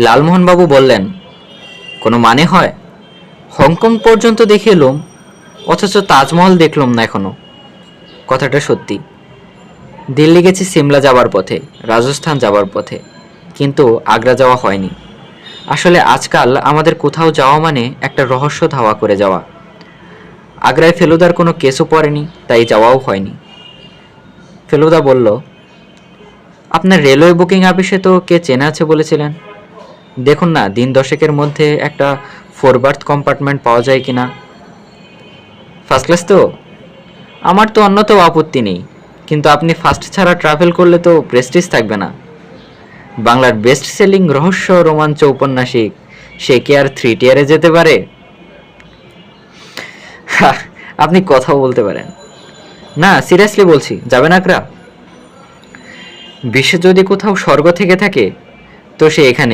লালমোহনবাবু বললেন, কোনো মানে হয়? হংকং পর্যন্ত দেখে এলুম, অথচ তাজমহল দেখলাম না এখনো। কথাটা সত্যি। দিল্লি গেছি সিমলা যাবার পথে, রাজস্থান যাবার পথে, কিন্তু আগ্রা যাওয়া হয়নি। আসলে আজকাল আমাদের কোথাও যাওয়া মানে একটা রহস্য ধাওয়া করে যাওয়া। আগ্রায় ফেলুদার কোনো কেসও পড়েনি, তাই যাওয়াও হয়নি। ফেলুদা বলল, আপনার রেলওয়ে বুকিং অফিসে তো কে চেনা আছে বলেছিলেন। দেখুন না, দিন দশেকের মধ্যে একটা 4 বার্থ কম্পার্টমেন্ট পাওয়া যায় কিনা। ফার্স্ট ক্লাস তো? আমার তো অন্যতেও আপত্তি নেই, কিন্তু আপনি ফার্স্ট ছাড়া ট্রাভেল করলে তো প্রেস্টিজ থাকবে না। বাংলার বেস্ট সেলিং রহস্য রোমাঞ্চ ঔপন্যাসিক, সে কি আর 3 টিয়ারে যেতে পারে? হাহ, আপনি কথাও বলতে পারেন না। সিরিয়াসলি বলছি, যাবেন আগ্রা? বিশ্বে যদি কোথাও স্বর্গ থেকে থাকে তো সে এখানে।